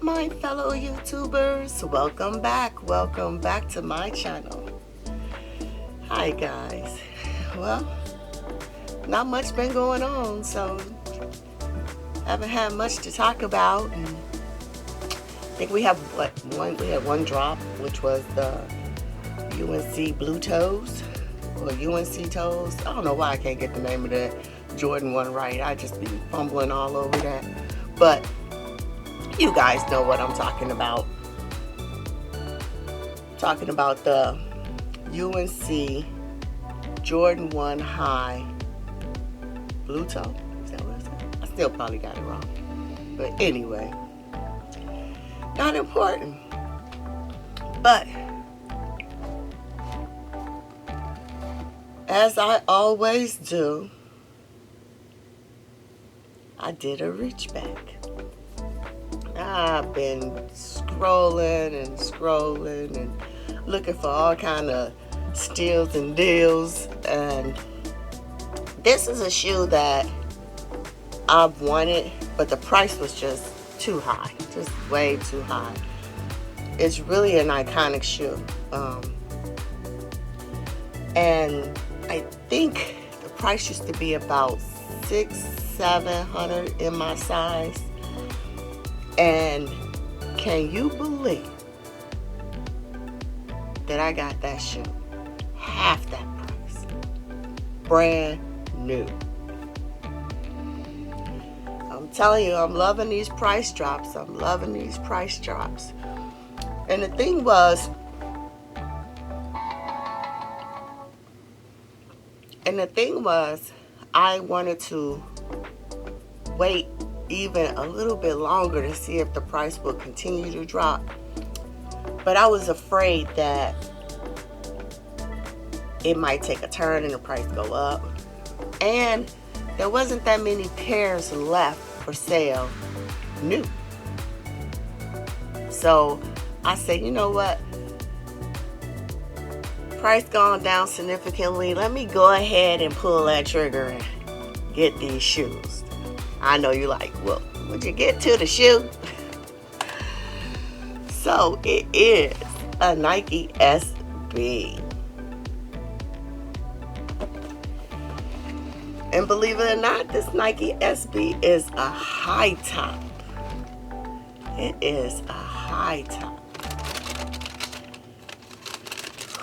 my fellow YouTubers? Welcome back to my channel. Hi guys. Well, not much been going on, so haven't had much to talk about. And I think we have we had one drop, which was the UNC Blue Toes or UNC Toes. I don't know why I can't get the name of the Jordan one right. I just be fumbling all over that. But you guys know what I'm talking about. Talking about the UNC Jordan 1 High Blue Toe. Is that what I said? I still probably got it wrong. But anyway, not important. But as I always do, I did a reach back. I've been scrolling and looking for all kind of steals and deals, and this is a shoe that I've wanted, but the price was just too high, just way too high. It's really an iconic shoe, and I think the price used to be about $600-700 in my size. And can you believe that I got that shoe half that price, brand new? I'm telling you, I'm loving these price drops. And the thing was, I wanted to wait even a little bit longer to see if the price would continue to drop. But I was afraid that it might take a turn and the price go up. And there wasn't that many pairs left for sale new. So I said, you know what? Price gone down significantly. Let me go ahead and pull that trigger and get these shoes. I know you're like, well, would you get to the shoe? So it is a Nike SB. And believe it or not, this Nike SB is a high top. It is a high top.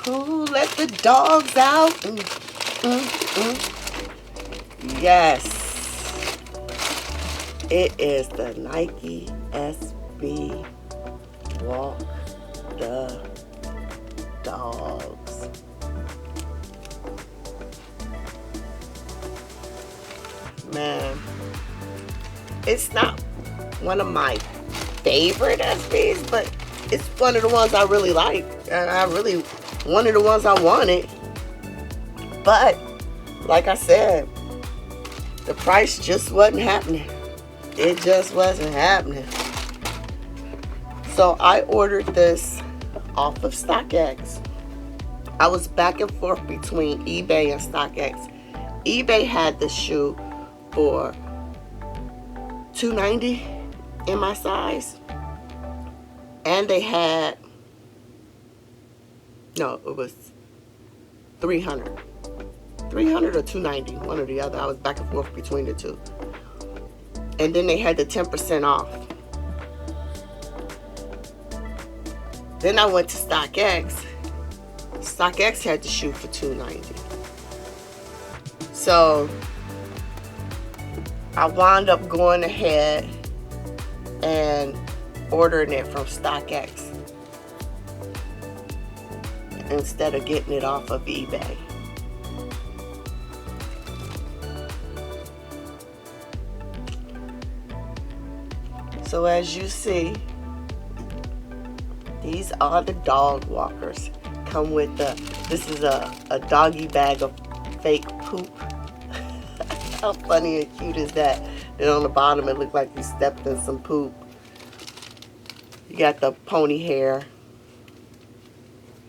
Ooh, let the dogs out. Yes. It is the Nike SB Walk the Dogs. Man, it's not one of my favorite SBs, but it's one of the ones I really like. And one of the ones I wanted. But, like I said, the price just wasn't happening. It just wasn't happening. So I ordered this off of StockX. I was back and forth between eBay and StockX. eBay had the shoe for $290 in my size. And they had, no, it was $300. $300 or $290, one or the other. I was back and forth between the two. And then they had the 10% off. Then I went to StockX. StockX had the shoe for $290. So I wound up going ahead and ordering it from StockX instead of getting it off of eBay. So as you see, these are the dog walkers. Come with this is a doggy bag of fake poop. How funny and cute is that? Then on the bottom it looked like you stepped in some poop. You got the pony hair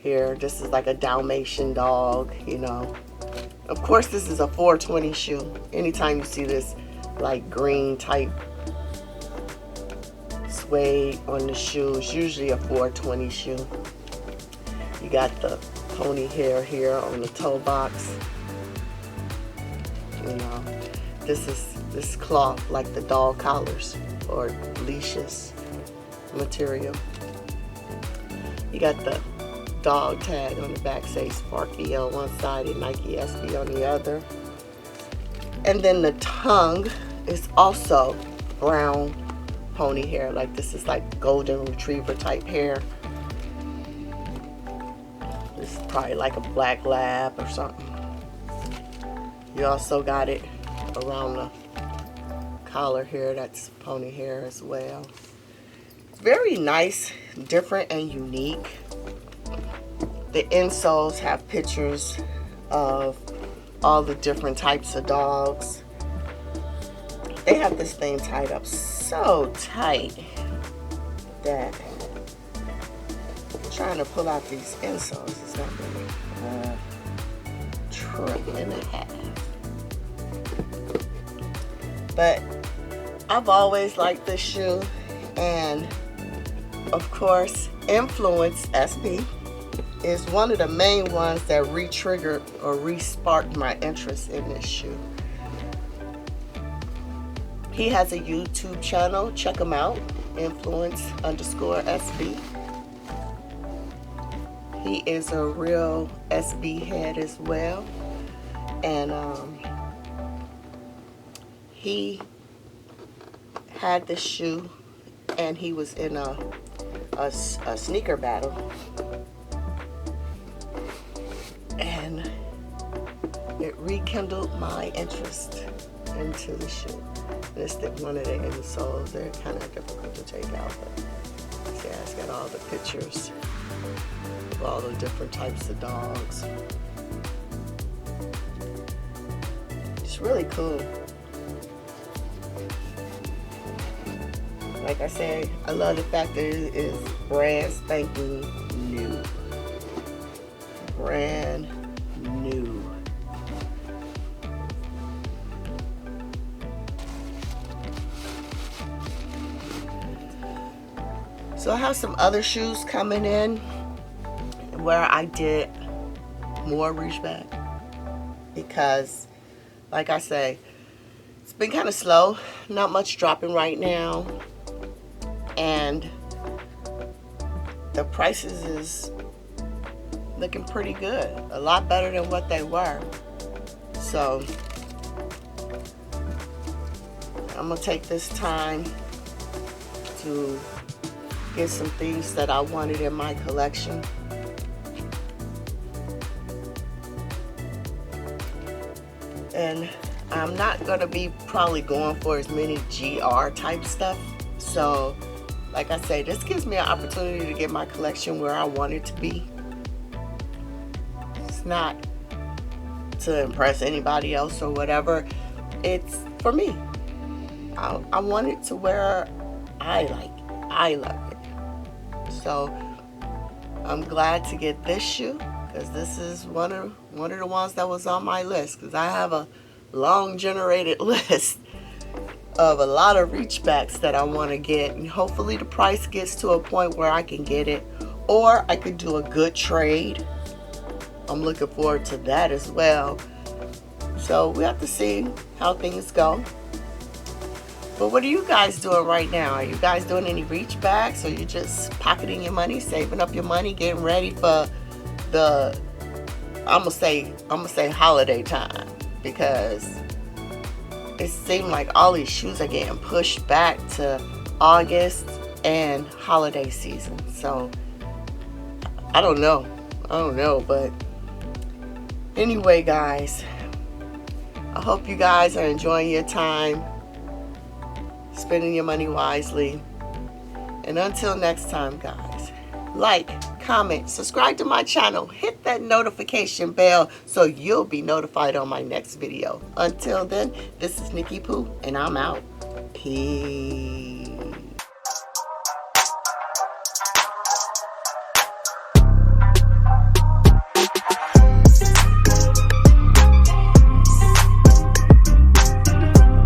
here. This is like a Dalmatian dog, you know. Of course, this is a 420 shoe. Anytime you see this like green type suede on the shoe. It's usually a 420 shoe. You got the pony hair here on the toe box. You know, this cloth like the dog collars or leashes material. You got the dog tag on the back, say Sparky on one side and Nike SB on the other. And then the tongue is also brown pony hair. Like this is like golden retriever type hair. This is probably like a black lab or something. You also got it around the collar here. That's pony hair as well. It's very nice, different, and unique. The insoles have pictures of all the different types of dogs. They have this thing tied up so tight that trying to pull out these insoles is not really a trip and a half. But I've always liked this shoe, and of course Influence SB is one of the main ones that re-triggered or re-sparked my interest in this shoe. He has a YouTube channel, check him out, Influence_SB. He is a real SB head as well, and he had this shoe and he was in a sneaker battle, and it rekindled my interest into the shoe. And it's one of the insoles. They're kind of difficult to take out, but see, it's got all the pictures of all the different types of dogs. It's really cool. Like I said, I love the fact that it is brand spanking new. Brand new. So I have some other shoes coming in where I did more reach back, because like I say, it's been kind of slow, not much dropping right now, and the prices is looking pretty good, a lot better than what they were. So I'm gonna take this time to get some things that I wanted in my collection. And I'm not gonna be probably going for as many GR type stuff. So like I say, this gives me an opportunity to get my collection where I want it to be. It's not to impress anybody else or whatever. It's for me. I want it to where I like it. I love it. So I'm glad to get this shoe, because this is one of the ones that was on my list, because I have a long generated list of a lot of reachbacks that I want to get, and hopefully the price gets to a point where I can get it, or I could do a good trade. I'm looking forward to that as well. So we have to see how things go. But what are you guys doing right now? Are you guys doing any reachbacks, or you just pocketing your money, saving up your money, getting ready for the I'm gonna say holiday time? Because it seemed like all these shoes are getting pushed back to August and holiday season. So I don't know, but anyway, guys, I hope you guys are enjoying your time, spending your money wisely. And until next time, guys, like, comment, subscribe to my channel, hit that notification bell so you'll be notified on my next video. Until then, this is Nikki Poo, and I'm out. Peace.